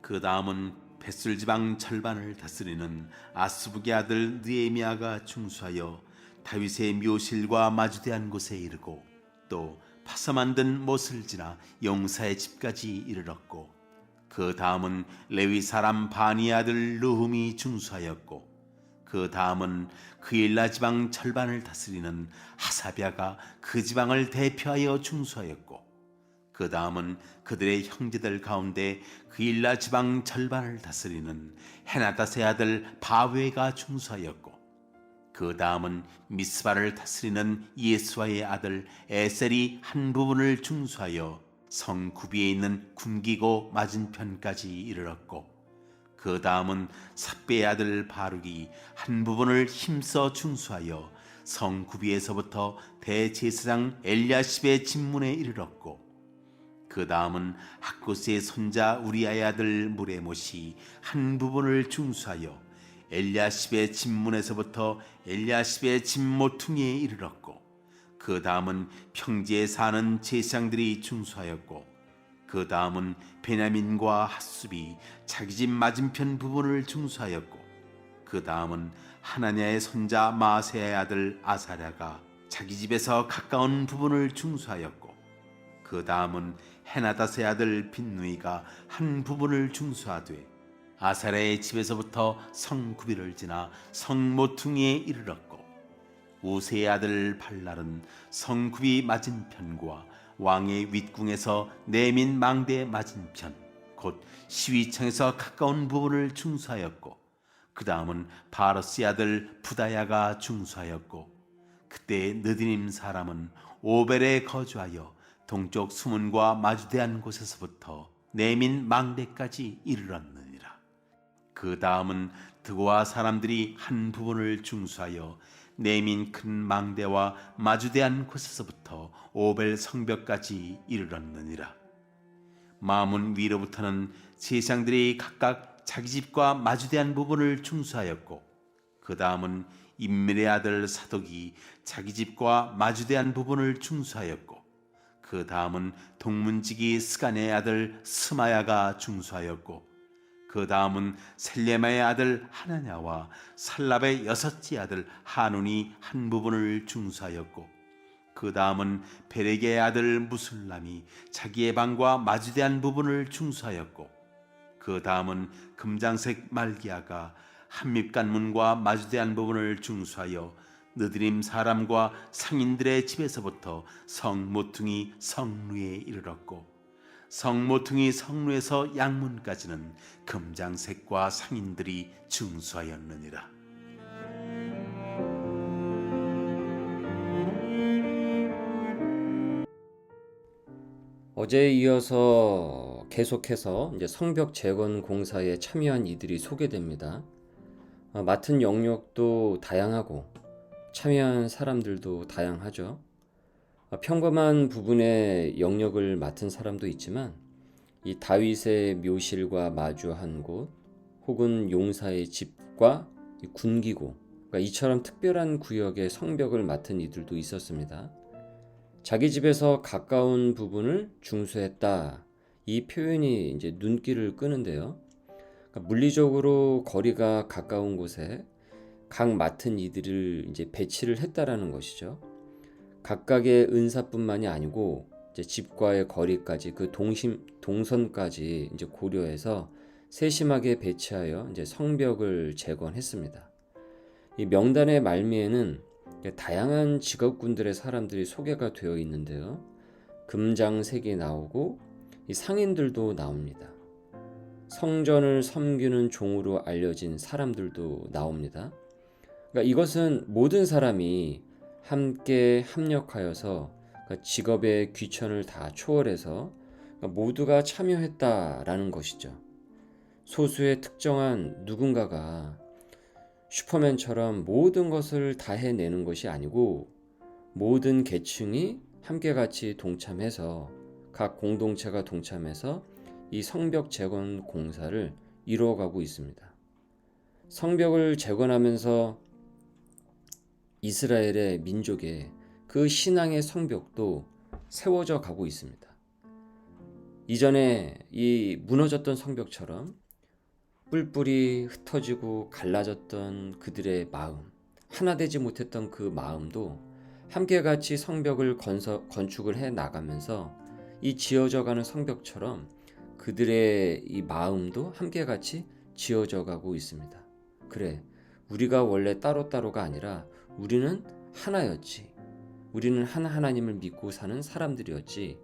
그 다음은 벳술 지방 절반을 다스리는 아스북의 아들 느헤미야가 중수하여 다윗의 묘실과 마주대한 곳에 이르고 또 파서 만든 못을 지나 용사의 집까지 이르렀고 그 다음은 레위 사람 바니 아들 르훔이 중수하였고 그 다음은 그일라 지방 절반을 다스리는 하사비아가 그 지방을 대표하여 중수하였고 그 다음은 그들의 형제들 가운데 그일라 지방 절반을 다스리는 헤나다스의 아들 바웨가 중수하였고 그 다음은 미스바를 다스리는 예수아의 아들 에셀이 한 부분을 중수하여 성 구비에 있는 굶기고 맞은편까지 이르렀고 그 다음은 삽배의 아들 바룩이 한 부분을 힘써 중수하여 성 구비에서부터 대제사장 엘야십의 집문에 이르렀고 그 다음은 학구스의 손자 우리아의 아들 무레못이 한 부분을 중수하여 엘야십의 집문에서부터 엘야십의 집모퉁이에 이르렀고 그 다음은 평지에 사는 제사장들이 중수하였고 그 다음은 베냐민과 핫숲이 자기 집 맞은편 부분을 중수하였고 그 다음은 하나냐의 손자 마세의 아들 아사랴가 자기 집에서 가까운 부분을 중수하였고 그 다음은 헤나다스의 아들 빈누이가 한 부분을 중수하되 아사랴의 집에서부터 성구비를 지나 성모퉁이에 이르렀고 우세의 아들 발랄은 성구비 맞은편과 왕의 윗궁에서 내민 망대 맞은편 곧 시위청에서 가까운 부분을 중수하였고 그 다음은 바로스의 아들 부다야가 중수하였고 그때 느디님 사람은 오벨에 거주하여 동쪽 수문과 마주대한 곳에서부터 내민 망대까지 이르렀느니라. 그 다음은 드고아 사람들이 한 부분을 중수하여 내민 큰 망대와 마주대한 곳에서부터 오벨 성벽까지 이르렀느니라. 마문 위로부터는 제사장들이 각각 자기 집과 마주대한 부분을 중수하였고 그 다음은 임밀의 아들 사독이 자기 집과 마주대한 부분을 중수하였고 그 다음은 동문지기 스가네의 아들 스마야가 중수하였고 그 다음은 셀레마의 아들 하나냐와 살랍의 여섯째 아들 하눈이 한 부분을 중수하였고 그 다음은 베레게의 아들 무술람이 자기의 방과 마주대한 부분을 중수하였고 그 다음은 금장색 말기야가 한밉간문과 마주대한 부분을 중수하여 느드림 사람과 상인들의 집에서부터 성모퉁이 성루에 이르렀고 성모퉁이 성루에서 양문까지는 금장색과 상인들이 중수하였느니라. 어제에 이어서 계속해서 이제 성벽 재건 공사에 참여한 이들이 소개됩니다. 맡은 영역도 다양하고 참여한 사람들도 다양하죠. 평범한 부분의 영역을 맡은 사람도 있지만 이 다윗의 묘실과 마주한 곳 혹은 용사의 집과 군기고 그러니까 이처럼 특별한 구역의 성벽을 맡은 이들도 있었습니다. 자기 집에서 가까운 부분을 중수했다. 이 표현이 이제 눈길을 끄는데요. 그러니까 물리적으로 거리가 가까운 곳에 각 맡은 이들을 이제 배치를 했다라는 것이죠. 각각의 은사뿐만이 아니고 이제 집과의 거리까지 그 동선까지 이제 고려해서 세심하게 배치하여 이제 성벽을 재건했습니다. 이 명단의 말미에는 다양한 직업군들의 사람들이 소개가 되어 있는데요. 금장색이 나오고 이 상인들도 나옵니다. 성전을 섬기는 종으로 알려진 사람들도 나옵니다. 그러니까 이것은 모든 사람이 함께 합력하여서 직업의 귀천을 다 초월해서 모두가 참여했다라는 것이죠. 소수의 특정한 누군가가 슈퍼맨처럼 모든 것을 다 해내는 것이 아니고 모든 계층이 함께 같이 동참해서 각 공동체가 동참해서 이 성벽 재건 공사를 이루어가고 있습니다. 성벽을 재건하면서 이스라엘의 민족의 그 신앙의 성벽도 세워져 가고 있습니다. 이전에 이 무너졌던 성벽처럼 뿔뿔이 흩어지고 갈라졌던 그들의 마음, 하나 되지 못했던 그 마음도 함께 같이 성벽을 건축을 해 나가면서 이 지어져가는 성벽처럼 그들의 이 마음도 함께 같이 지어져 가고 있습니다. 그래, 우리가 원래 따로따로가 아니라 우리는 하나였지. 우리는 한 하나님을 믿고 사는 사람들이었지.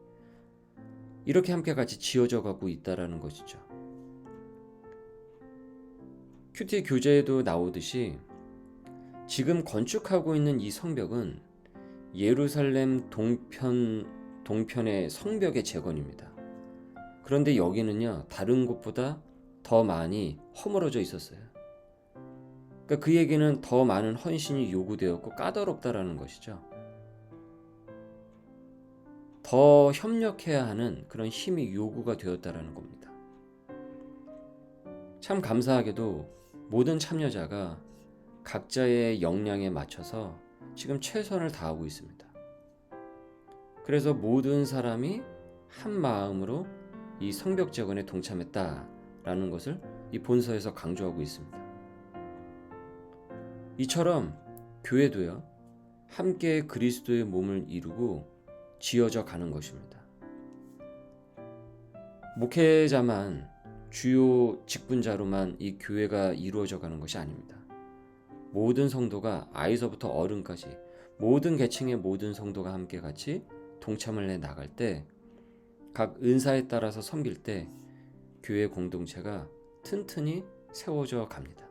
이렇게 함께 같이 지어져 가고 있다라는 것이죠. 큐티 교재에도 나오듯이 지금 건축하고 있는 이 성벽은 예루살렘 동편의 성벽의 재건입니다. 그런데 여기는요, 다른 곳보다 더 많이 허물어져 있었어요. 그러니까 그 얘기는 더 많은 헌신이 요구되었고 까다롭다라는 것이죠. 더 협력해야 하는 그런 힘이 요구가 되었다라는 겁니다. 참 감사하게도 모든 참여자가 각자의 역량에 맞춰서 지금 최선을 다하고 있습니다. 그래서 모든 사람이 한 마음으로 이 성벽 재건에 동참했다라는 것을 이 본서에서 강조하고 있습니다. 이처럼 교회도요, 함께 그리스도의 몸을 이루고 지어져 가는 것입니다. 목회자만 주요 직분자로만 이 교회가 이루어져 가는 것이 아닙니다. 모든 성도가 아이서부터 어른까지 모든 계층의 모든 성도가 함께 같이 동참을 해 나갈 때, 각 은사에 따라서 섬길 때 교회 공동체가 튼튼히 세워져 갑니다.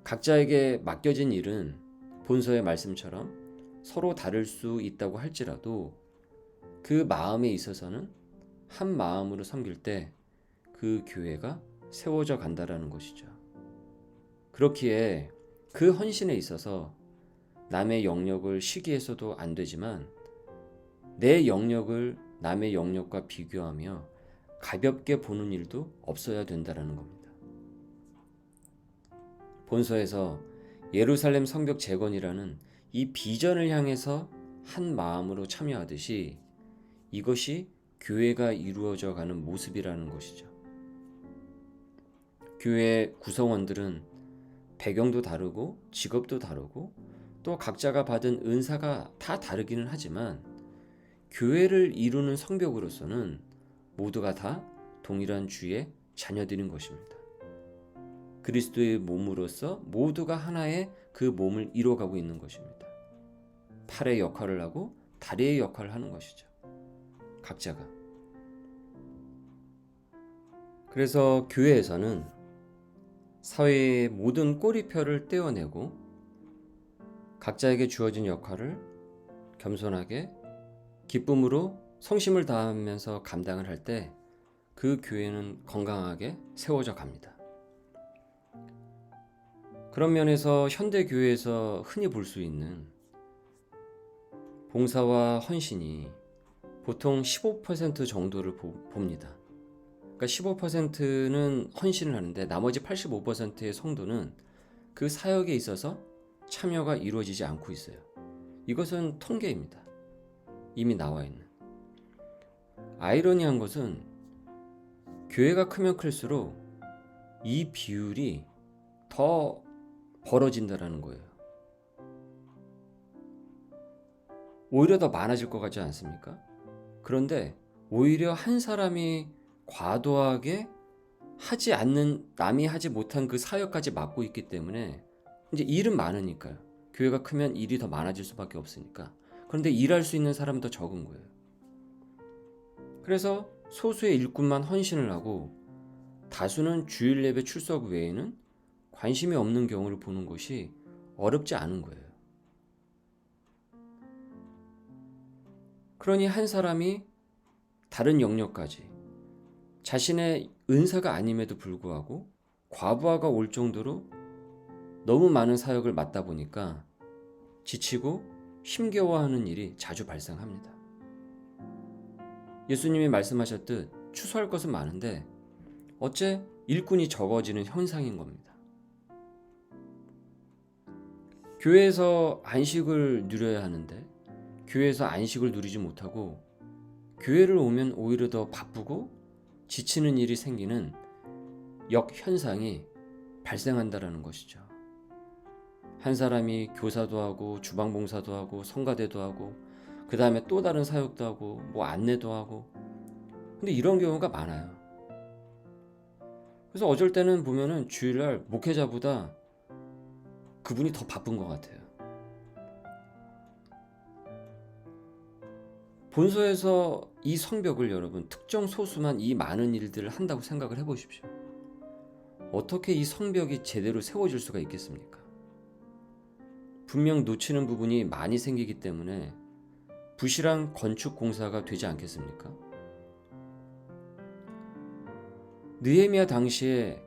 각자에게 맡겨진 일은 본서의 말씀처럼 서로 다를 수 있다고 할지라도 그 마음에 있어서는 한 마음으로 섬길 때 그 교회가 세워져 간다라는 것이죠. 그렇기에 그 헌신에 있어서 남의 영역을 시기해서도 안 되지만 내 영역을 남의 영역과 비교하며 가볍게 보는 일도 없어야 된다라는 겁니다. 본서에서 예루살렘 성벽 재건이라는 이 비전을 향해서 한 마음으로 참여하듯이 이것이 교회가 이루어져 가는 모습이라는 것이죠. 교회 구성원들은 배경도 다르고 직업도 다르고 또 각자가 받은 은사가 다 다르기는 하지만 교회를 이루는 성벽으로서는 모두가 다 동일한 주의 자녀들인 것입니다. 그리스도의 몸으로서 모두가 하나의 그 몸을 이뤄가고 있는 것입니다. 팔의 역할을 하고 다리의 역할을 하는 것이죠. 각자가. 그래서 교회에서는 사회의 모든 꼬리표를 떼어내고 각자에게 주어진 역할을 겸손하게 기쁨으로 성심을 다하면서 감당을 할 때 그 교회는 건강하게 세워져 갑니다. 그런 면에서 현대 교회에서 흔히 볼 수 있는 봉사와 헌신이 보통 15% 정도를 봅니다. 그러니까 15%는 헌신을 하는데 나머지 85%의 성도는 그 사역에 있어서 참여가 이루어지지 않고 있어요. 이것은 통계입니다. 이미 나와 있는. 아이러니한 것은 교회가 크면 클수록 이 비율이 더 벌어진다라는 거예요. 오히려 더 많아질 것 같지 않습니까? 그런데 오히려 한 사람이 과도하게 하지 않는, 남이 하지 못한 그 사역까지 맡고 있기 때문에 이제 일은 많으니까요. 교회가 크면 일이 더 많아질 수밖에 없으니까. 그런데 일할 수 있는 사람은 더 적은 거예요. 그래서 소수의 일꾼만 헌신을 하고 다수는 주일 예배 출석 외에는 관심이 없는 경우를 보는 것이 어렵지 않은 거예요. 그러니 한 사람이 다른 영역까지 자신의 은사가 아님에도 불구하고 과부하가 올 정도로 너무 많은 사역을 맡다 보니까 지치고 힘겨워하는 일이 자주 발생합니다. 예수님이 말씀하셨듯 추수할 것은 많은데 어째 일꾼이 적어지는 현상인 겁니다. 교회에서 안식을 누려야 하는데 교회에서 안식을 누리지 못하고 교회를 오면 오히려 더 바쁘고 지치는 일이 생기는 역현상이 발생한다라는 것이죠. 한 사람이 교사도 하고 주방봉사도 하고 성가대도 하고 그 다음에 또 다른 사역도 하고 뭐 안내도 하고, 근데 이런 경우가 많아요. 그래서 어쩔 때는 보면은 주일날 목회자보다 그분이 더 바쁜 것 같아요. 본서에서 이 성벽을 여러분 특정 소수만 이 많은 일들을 한다고 생각을 해보십시오. 어떻게 이 성벽이 제대로 세워질 수가 있겠습니까? 분명 놓치는 부분이 많이 생기기 때문에 부실한 건축 공사가 되지 않겠습니까? 느헤미야 당시에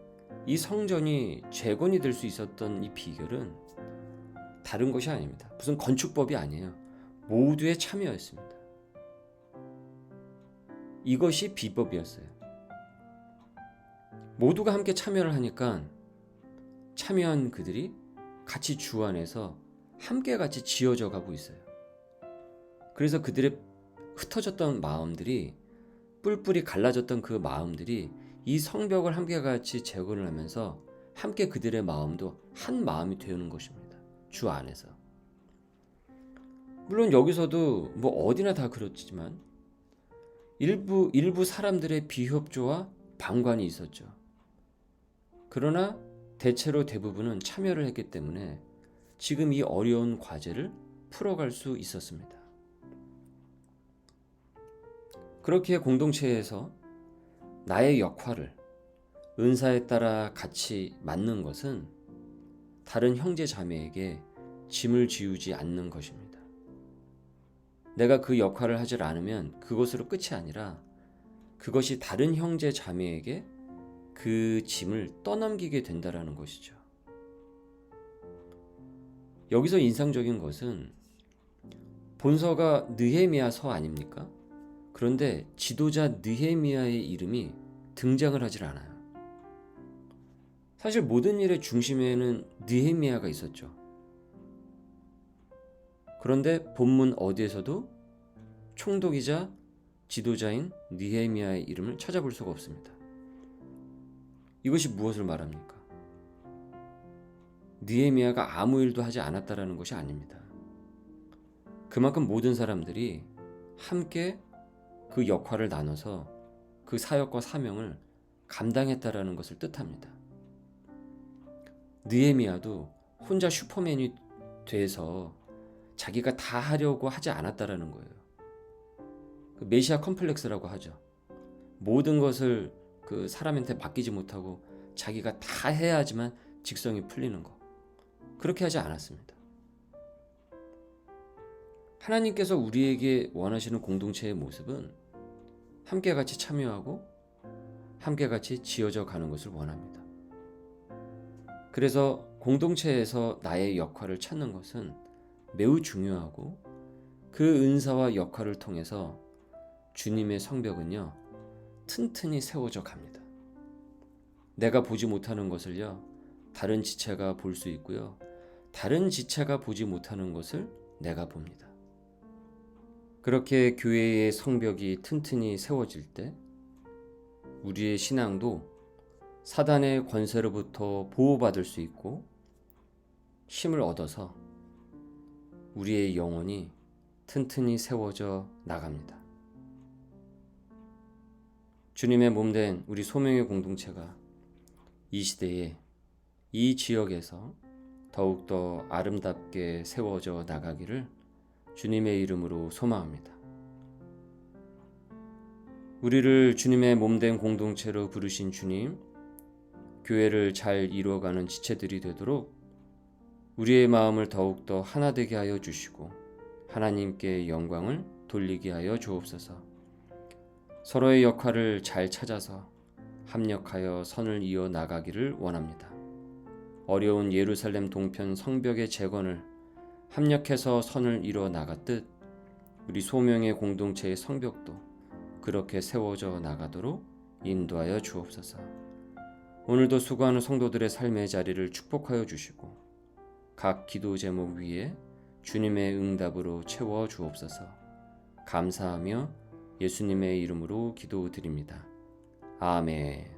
이 성전이 재건이 될 수 있었던 이 비결은 다른 것이 아닙니다. 무슨 건축법이 아니에요. 모두의 참여였습니다. 이것이 비법이었어요. 모두가 함께 참여를 하니까 참여한 그들이 같이 주 안에서 함께 같이 지어져 가고 있어요. 그래서 그들의 흩어졌던 마음들이, 뿔뿔이 갈라졌던 그 마음들이 이 성벽을 함께 같이 재건을 하면서 함께 그들의 마음도 한 마음이 되는 것입니다. 주 안에서. 물론 여기서도 뭐 어디나 다 그렇지만 일부 사람들의 비협조와 방관이 있었죠. 그러나 대체로 대부분은 참여를 했기 때문에 지금 이 어려운 과제를 풀어갈 수 있었습니다. 그렇게 공동체에서 나의 역할을 은사에 따라 같이 맡는 것은 다른 형제 자매에게 짐을 지우지 않는 것입니다. 내가 그 역할을 하지 않으면 그것으로 끝이 아니라 그것이 다른 형제 자매에게 그 짐을 떠넘기게 된다라는 것이죠. 여기서 인상적인 것은 본서가 느헤미야서 아닙니까? 그런데 지도자 느헤미야의 이름이 등장을 하질 않아요. 사실 모든 일의 중심에는 느헤미야가 있었죠. 그런데 본문 어디에서도 총독이자 지도자인 느헤미야의 이름을 찾아볼 수가 없습니다. 이것이 무엇을 말합니까? 느헤미야가 아무 일도 하지 않았다라는 것이 아닙니다. 그만큼 모든 사람들이 함께 그 역할을 나눠서 그 사역과 사명을 감당했다라는 것을 뜻합니다. 느헤미야도 혼자 슈퍼맨이 돼서 자기가 다 하려고 하지 않았다라는 거예요. 그 메시아 컴플렉스라고 하죠. 모든 것을 그 사람한테 맡기지 못하고 자기가 다 해야지만 직성이 풀리는 거. 그렇게 하지 않았습니다. 하나님께서 우리에게 원하시는 공동체의 모습은 함께 같이 참여하고 함께 같이 지어져 가는 것을 원합니다. 그래서 공동체에서 나의 역할을 찾는 것은 매우 중요하고 그 은사와 역할을 통해서 주님의 성벽은요 튼튼히 세워져 갑니다. 내가 보지 못하는 것을요 다른 지체가 볼 수 있고요, 다른 지체가 보지 못하는 것을 내가 봅니다. 그렇게 교회의 성벽이 튼튼히 세워질 때 우리의 신앙도 사단의 권세로부터 보호받을 수 있고 힘을 얻어서 우리의 영혼이 튼튼히 세워져 나갑니다. 주님의 몸된 우리 소명의 공동체가 이 시대에 이 지역에서 더욱더 아름답게 세워져 나가기를 주님의 이름으로 소망합니다. 우리를 주님의 몸된 공동체로 부르신 주님, 교회를 잘 이루어가는 지체들이 되도록 우리의 마음을 더욱더 하나 되게 하여 주시고 하나님께 영광을 돌리게 하여 주옵소서. 서로의 역할을 잘 찾아서 합력하여 선을 이어 나가기를 원합니다. 어려운 예루살렘 동편 성벽의 재건을 합력해서 선을 이뤄 나갔듯 우리 소명의 공동체의 성벽도 그렇게 세워져 나가도록 인도하여 주옵소서. 오늘도 수고하는 성도들의 삶의 자리를 축복하여 주시고 각 기도 제목 위에 주님의 응답으로 채워 주옵소서. 감사하며 예수님의 이름으로 기도드립니다. 아멘.